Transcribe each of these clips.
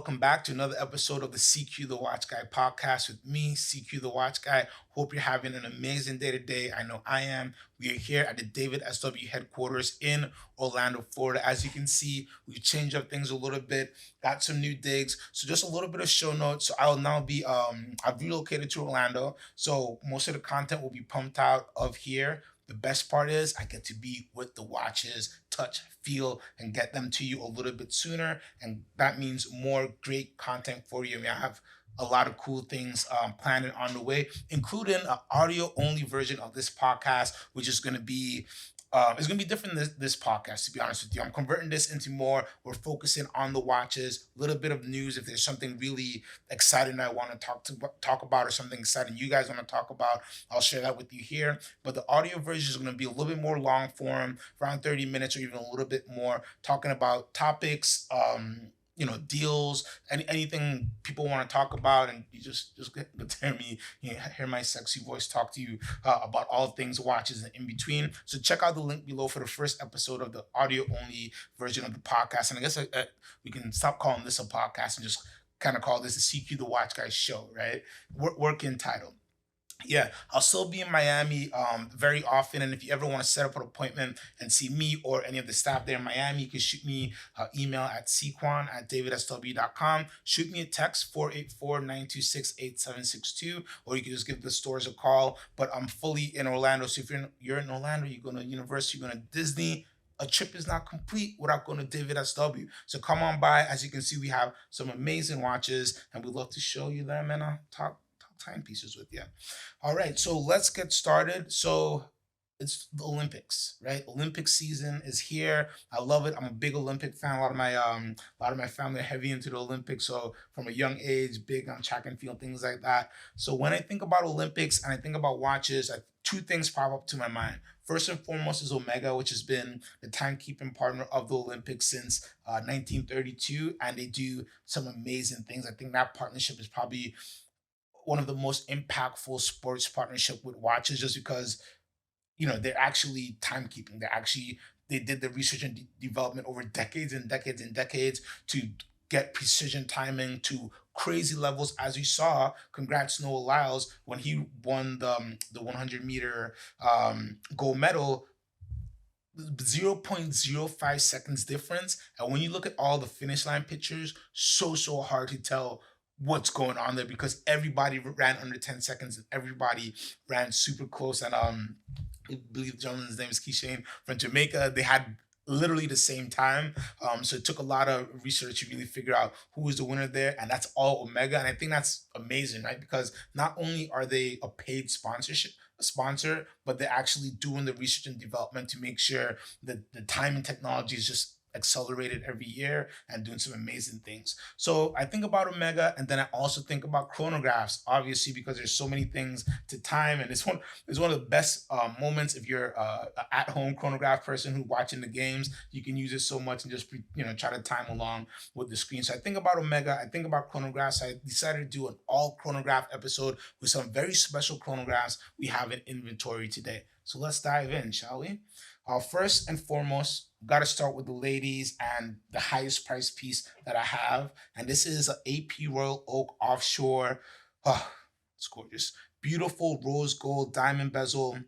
welcome back to another episode of the CQ The Watch Guy podcast with me, CQ The Watch Guy. Hope you're having an amazing day today. I know I am. We are here at the David SW headquarters in Orlando, Florida. As you can see, we've changed up things a little bit, got some new digs. So just a little bit of show notes. So I'll now be I've relocated to Orlando. So most of the content will be pumped out of here. The best part is I get to be with the watches, touch, feel, and get them to you a little bit sooner. And that means more great content for you. I mean, I have a lot of cool things planned on the way, including an audio only version of this podcast, which is going to be it's gonna be different this podcast, to be honest with you. I'm converting this into more. We're focusing on the watches, a little bit of news. If there's something really exciting that I want to talk about, or something exciting you guys want to talk about, I'll share that with you here. But the audio version is gonna be a little bit more long form, around 30 minutes or even a little bit more, talking about topics, deals, anything people want to talk about, and you just get to hear me, hear my sexy voice talk to you about all things watches and in between. So check out the link below for the first episode of the audio only version of the podcast. And I guess we can stop calling this a podcast and just kind of call this a CQ The Watch Guy show, right? Working title. Yeah, I'll still be in Miami very often. And if you ever want to set up an appointment and see me or any of the staff there in Miami, you can shoot me an email at cquan@davidsw.com. Shoot me a text 484-926-8762, or you can just give the stores a call. But I'm fully in Orlando. So if you're in Orlando, you're going to university, you're going to Disney, a trip is not complete without going to David SW. So come on by. As you can see, we have some amazing watches, and we'd love to show you them and talk timepieces with you. All right, so let's get started. So it's the Olympics, right? Olympic season is here. I love it. I'm a big Olympic fan. A lot of my family are heavy into the Olympics. So from a young age, big on track and field, things like that. So when I think about Olympics and I think about watches, two things pop up to my mind. First and foremost is Omega, which has been the timekeeping partner of the Olympics since 1932, and they do some amazing things. I think that partnership is probably one of the most impactful sports partnership with watches, just because they're actually timekeeping. They did the research and development over decades and decades and decades to get precision timing to crazy levels, as we saw. Congrats Noah Lyles when he won the 100-meter gold medal. 0.05 seconds difference, and when you look at all the finish line pictures, so hard to tell what's going on there, because everybody ran under 10 seconds and everybody ran super close. And I believe the gentleman's name is Keishane from Jamaica. They had literally the same time. So it took a lot of research to really figure out who was the winner there, and that's all Omega. And I think that's amazing, right? Because not only are they a paid sponsor, but they're actually doing the research and development to make sure that the time and technology is just accelerated every year and doing some amazing things. So I think about Omega, and then I also think about chronographs, obviously, because there's so many things to time, and it's one of the best moments. If you're a at-home chronograph person who's watching the games, you can use it so much and just try to time along with the screen. So I think about Omega, I think about chronographs. I decided to do an all chronograph episode with some very special chronographs we have in inventory today. So let's dive in, shall we? First and foremost, got to start with the ladies and the highest price piece that I have. And this is an AP Royal Oak Offshore. Oh, it's gorgeous. Beautiful rose gold diamond bezel.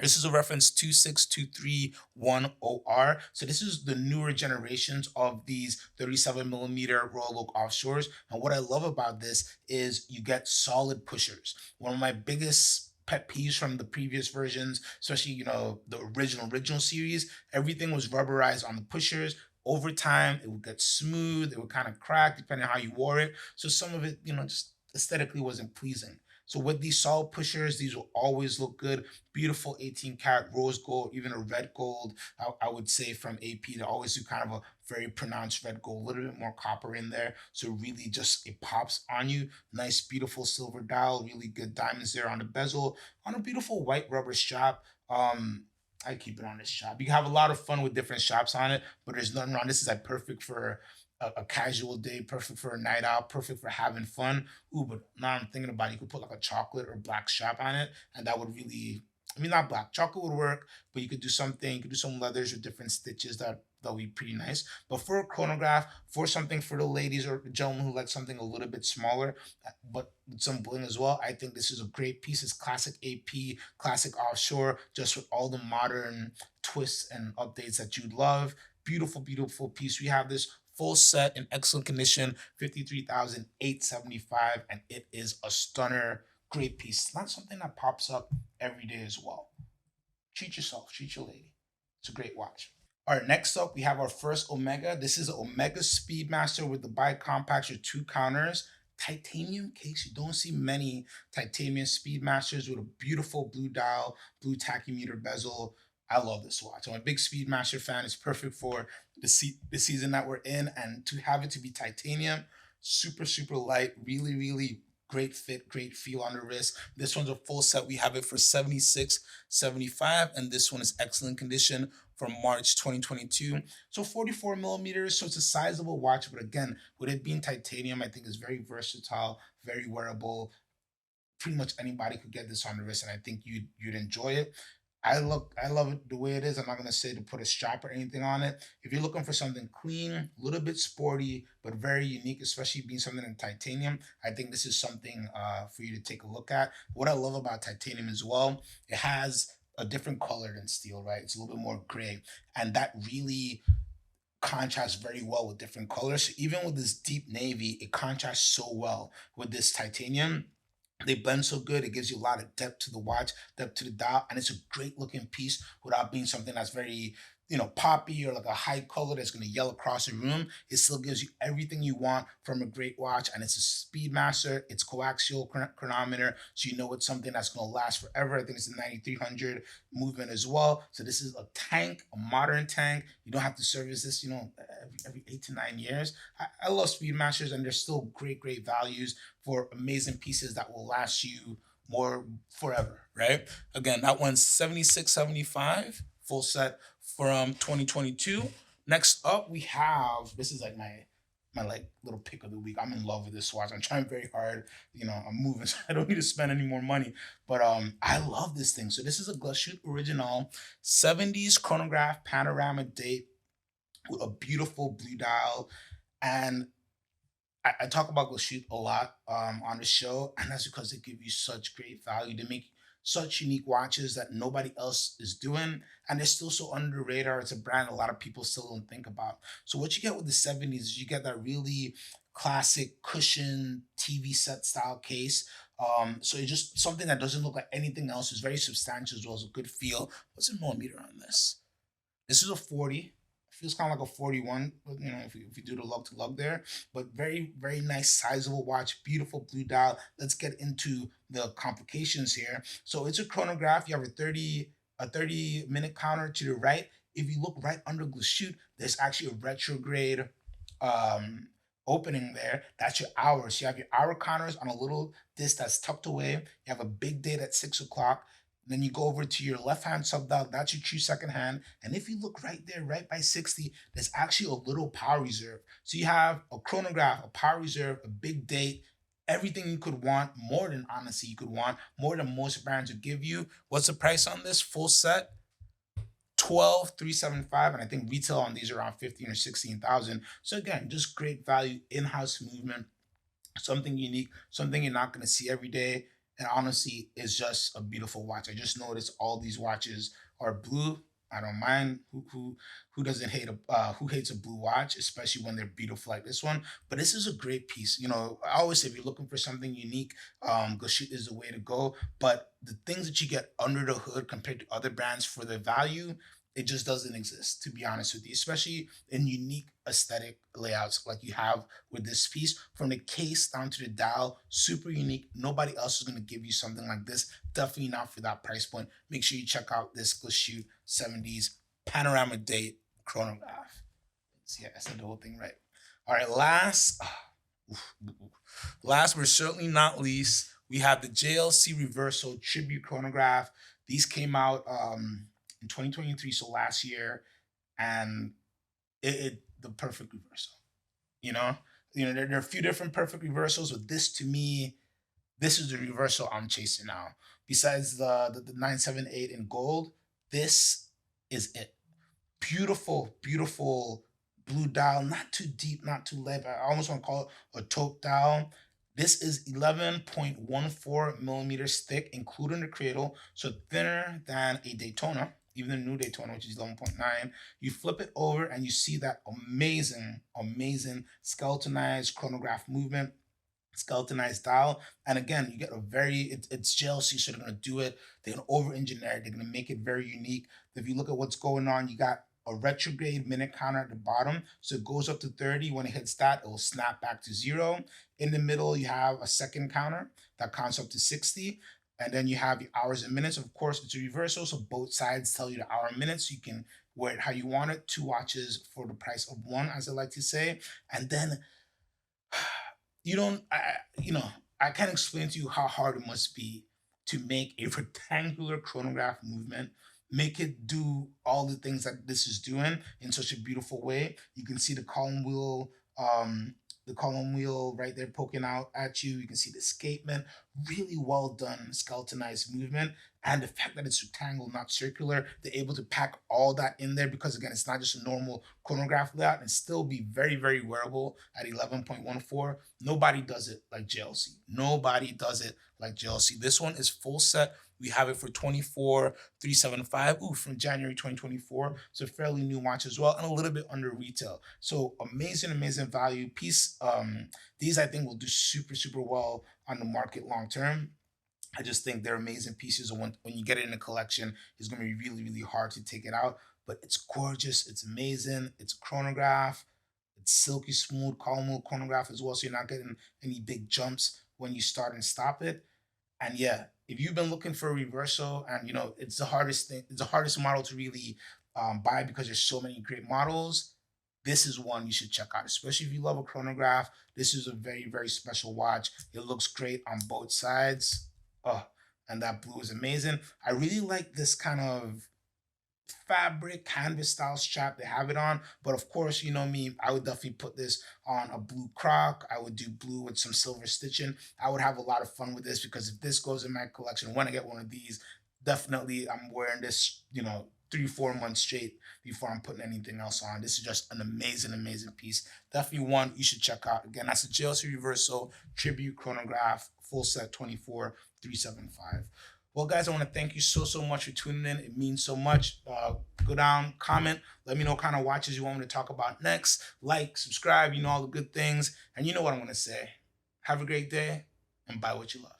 This is a reference 26231OR. So this is the newer generations of these 37 millimeter Royal Oak Offshores. And what I love about this is you get solid pushers. One of my biggest pet peeves from the previous versions, especially the original series, everything was rubberized on the pushers. Over time, it would get smooth, it would kind of crack depending on how you wore it. So some of it, just aesthetically wasn't pleasing. So with these solid pushers, these will always look good. Beautiful 18 karat rose gold, even a red gold, I would say from AP. They always do kind of a very pronounced red gold, a little bit more copper in there. So really just, it pops on you. Nice, beautiful silver dial, really good diamonds there on the bezel, on a beautiful white rubber strap. I keep it on this strap. You can have a lot of fun with different straps on it, but there's nothing wrong. This is like perfect for a casual day, perfect for a night out, perfect for having fun. Ooh, but now I'm thinking about it, you could put like a chocolate or black strap on it, and that would really, not black, chocolate would work, but you could do something, you could do some leathers or different stitches that that'll be pretty nice. But for a chronograph, for something for the ladies or gentlemen who like something a little bit smaller, but with some bling as well, I think this is a great piece. It's classic AP, classic offshore, just with all the modern twists and updates that you'd love. Beautiful, beautiful piece. We have this full set in excellent condition, 53,875, and it is a stunner, great piece. It's not something that pops up every day as well. Treat yourself, treat your lady. It's a great watch. All right, next up, we have our first Omega. This is an Omega Speedmaster with the bi-compacts or two counters. Titanium case. You don't see many titanium Speedmasters with a beautiful blue dial, blue tachymeter bezel. I love this watch. I'm a big Speedmaster fan. It's perfect for the season that we're in, and to have it to be titanium, super, super light, really, really great fit, great feel on the wrist. This one's a full set. We have it for 76.75, and this one is excellent condition from March 2022. So 44 millimeters, so it's a sizable watch, but again, with it being titanium, I think it's very versatile, very wearable. Pretty much anybody could get this on the wrist, and I think you'd enjoy it. I love it the way it is. I'm not gonna say to put a strap or anything on it. If you're looking for something clean, a little bit sporty, but very unique, especially being something in titanium, I think this is something for you to take a look at. What I love about titanium as well, it has a different color than steel, right? It's a little bit more gray, and that really contrasts very well with different colors. So even with this deep navy, it contrasts so well with this titanium. They blend so good. It gives you a lot of depth to the watch, depth to the dial, and it's a great looking piece without being something that's very, poppy or like a high color that's going to yell across the room. It still gives you everything you want from a great watch, and it's a Speedmaster. It's coaxial chronometer, so you know it's something that's going to last forever. I think it's a 9300 movement as well. So this is a tank, a modern tank. You don't have to service this, every 8 to 9 years. I love Speedmasters, and they're still great, great values for amazing pieces that will last you more forever, right? Again, that one's 76.75, full set from 2022. Next up, we have, this is like my like little pick of the week. I'm in love with this watch. I'm trying very hard. I'm moving, so I don't need to spend any more money. But I love this thing. So this is a Glashutte Original 70s chronograph panorama date with a beautiful blue dial. And I talk about Glashütte a lot on the show, and that's because they give you such great value. They make such unique watches that nobody else is doing, and they're still so under the radar. It's a brand a lot of people still don't think about. So what you get with the 70s is you get that really classic cushion TV set style case. So it's just something that doesn't look like anything else. It's very substantial as well as a good feel. What's a millimeter on this? This is a 40. Feels kind of like a 41, if you do the lug to lug there. But very, very nice, sizable watch, beautiful blue dial. Let's get into the complications here. So it's a chronograph. You have a 30-minute counter to the right. If you look right under Glashütte, there's actually a retrograde opening there. That's your hours. So you have your hour counters on a little disc that's tucked away. You have a big date at 6 o'clock. Then you go over to your left-hand subdial, that's your true second hand. And if you look right there, right by 60, there's actually a little power reserve. So you have a chronograph, a power reserve, a big date, everything you could want, more than honestly you could want, more than most brands would give you. What's the price on this full set? 12,375, and I think retail on these are around 15 or 16,000. So again, just great value, in-house movement, something unique, something you're not going to see every day. And honestly, it's just a beautiful watch. I just noticed all these watches are blue. I don't mind who doesn't hate who hates a blue watch, especially when they're beautiful like this one. But this is a great piece. I always say if you're looking for something unique, Glashütte is the way to go. But the things that you get under the hood compared to other brands for the value, it just doesn't exist, to be honest with you, especially in unique aesthetic layouts like you have with this piece. From the case down to the dial, super unique. Nobody else is going to give you something like this. Definitely not for that price point. Make sure you check out this Glashütte 70s panorama date chronograph. Yeah, I said the whole thing right. All right, last but certainly not least, we have the JLC Reverso tribute chronograph. These came out in 2023, so last year, and it the perfect reversal. There are a few different perfect reversals, but this to me, this is the reversal I'm chasing now. Besides the 978 in gold, this is it. Beautiful, beautiful blue dial, not too deep, not too light. I almost want to call it a taupe dial. This is 11.14 millimeters thick, including the cradle, so thinner than a Daytona, even the new Daytona, which is 11.9. You flip it over and you see that amazing, amazing skeletonized chronograph movement, skeletonized dial. And again, you get a it's JLC, so they're going to do it. They're going to over engineer it. They're going to make it very unique. If you look at what's going on, you got a retrograde minute counter at the bottom. So it goes up to 30. When it hits that, it will snap back to 0. In the middle, you have a second counter that counts up to 60. And then you have your hours and minutes. Of course, it's a reversal, so both sides tell you the hour and minutes. You can wear it how you want it. 2 watches for the price of 1, as I like to say. And then you don't, I can't explain to you how hard it must be to make a rectangular chronograph movement, make it do all the things that this is doing in such a beautiful way. You can see the column wheel right there poking out at you. You can see the escapement, really well done skeletonized movement. And the fact that it's rectangle, not circular, they're able to pack all that in there because again, it's not just a normal chronograph layout and still be very, very wearable at 11.14. Nobody does it like JLC. Nobody does it like JLC. This one is full set. We have it for 24,375. Ooh, from January 2024. It's a fairly new watch as well, and a little bit under retail. So amazing, amazing value piece. These I think will do super, super well on the market long term. I just think they're amazing pieces. And when you get it in a collection, it's going to be really, really hard to take it out. But it's gorgeous. It's amazing. It's a chronograph. It's silky smooth, column wheel chronograph as well. So you're not getting any big jumps when you start and stop it. And yeah, if you've been looking for a reversal, and it's the hardest thing, it's the hardest model to really buy because there's so many great models. This is one you should check out, especially if you love a chronograph. This is a very, very special watch. It looks great on both sides. Oh, and that blue is amazing. I really like this kind of fabric canvas style strap they have it on, but of course, you know me, I would definitely put this on a blue croc. I would do blue with some silver stitching. I would have a lot of fun with this because if this goes in my collection, when I get one of these, definitely I'm wearing this 3-4 months straight before I'm putting anything else on. This is just an amazing, amazing piece. Definitely one you should check out. Again, that's a JLC Reverso Tribute Chronograph, full set, 24,375. Well, guys, I want to thank you so, so much for tuning in. It means so much. Go down, comment. Let me know what kind of watches you want me to talk about next. Like, subscribe, all the good things. And you know what I'm going to say. Have a great day and buy what you love.